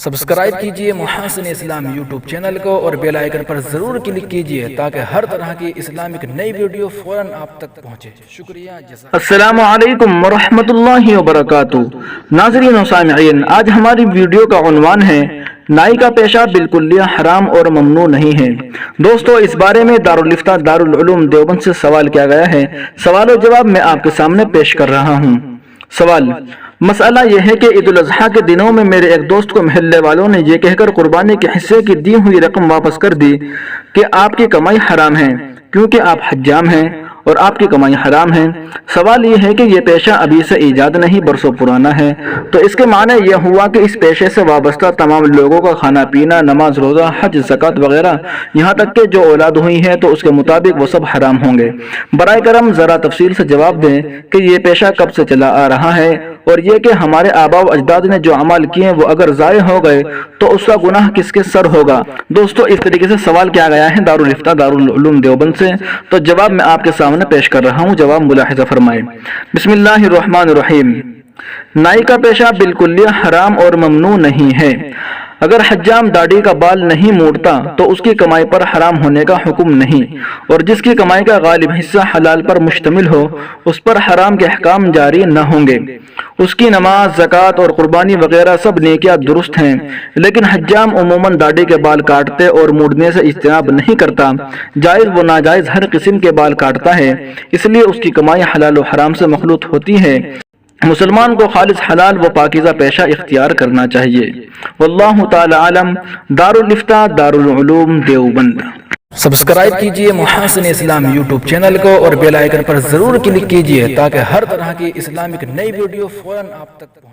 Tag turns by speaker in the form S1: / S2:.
S1: Subscribe کیجئے محاسن اسلام YouTube channel کو اور بیل آئیکن پر ضرور کلک کیجئے تاکہ ہر طرح کی اسلامک نئی ویڈیو فوراً آپ تک پہنچے۔ شکریہ۔
S2: السلام علیکم ورحمۃ اللہ وبرکاتہ۔ ناظرین و سامعین، آج ہماری ویڈیو کا عنوان ہے نائی کا پیشہ بالکلیہ حرام اور ممنوع نہیں ہے۔ دوستو، اس بارے میں دارالفتہ دارالعلوم دیوبند سے سوال کیا گیا ہے۔ سوال و جواب میں آپ کے سامنے پیش کر رہا ہوں۔ سوال: مسئلہ یہ ہے کہ عید الاضحیٰ کے دنوں میں میرے ایک دوست کو محلے والوں نے یہ کہہ کر قربانی کے حصے کی دی ہوئی رقم واپس کر دی کہ آپ کی کمائی حرام ہے کیونکہ آپ حجام ہیں اور آپ کی کمائی حرام ہے۔ سوال یہ ہے کہ یہ پیشہ ابھی سے ایجاد نہیں برسوں پرانا ہے، تو اس کے معنی یہ ہوا کہ اس پیشے سے وابستہ تمام لوگوں کا کھانا پینا، نماز روزہ، حج، زکوٰۃ وغیرہ، یہاں تک کہ جو اولاد ہوئی ہے تو اس کے مطابق وہ سب حرام ہوں گے۔ برائے کرم ذرا تفصیل سے جواب دیں کہ یہ پیشہ کب سے چلا آ رہا ہے، اور یہ کہ ہمارے آباء و اجداد نے جو اعمال کیے وہ اگر ضائع ہو گئے تو اس کا گناہ کس کے سر ہوگا۔ دوستو، اس طریقے سے سوال کیا گیا ہے دارالفتہ دارالعلوم دیوبند سے، تو جواب میں آپ کے سامنے پیش کر رہا ہوں۔ جواب ملاحظہ فرمائیں۔ بسم اللہ الرحمن الرحیم۔ نائی کا پیشہ بالکلیہ حرام اور ممنوع نہیں ہے۔ اگر حجام داڑھی کا بال نہیں موڑتا تو اس کی کمائی پر حرام ہونے کا حکم نہیں، اور جس کی کمائی کا غالب حصہ حلال پر مشتمل ہو اس پر حرام کے احکام جاری نہ ہوں گے۔ اس کی نماز، زکوٰۃ اور قربانی وغیرہ سب نیکیاں درست ہیں، لیکن حجام عموماً داڑھی کے بال کاٹتے اور موڑنے سے اجتناب نہیں کرتا، جائز و ناجائز ہر قسم کے بال کاٹتا ہے، اس لیے اس کی کمائی حلال و حرام سے مخلوط ہوتی ہے۔ مسلمان کو خالص حلال و پاکیزہ پیشہ اختیار کرنا چاہیے۔ واللہ تعالی عالم۔ دارالفتہ دارالعلوم دیوبند۔
S1: سبسکرائب کیجئے محاسن اسلام یوٹیوب چینل کو اور بیل آئیکن پر ضرور کلک کیجئے تاکہ ہر طرح کی اسلامک نئی ویڈیو فوراً آپ تک پہنچے۔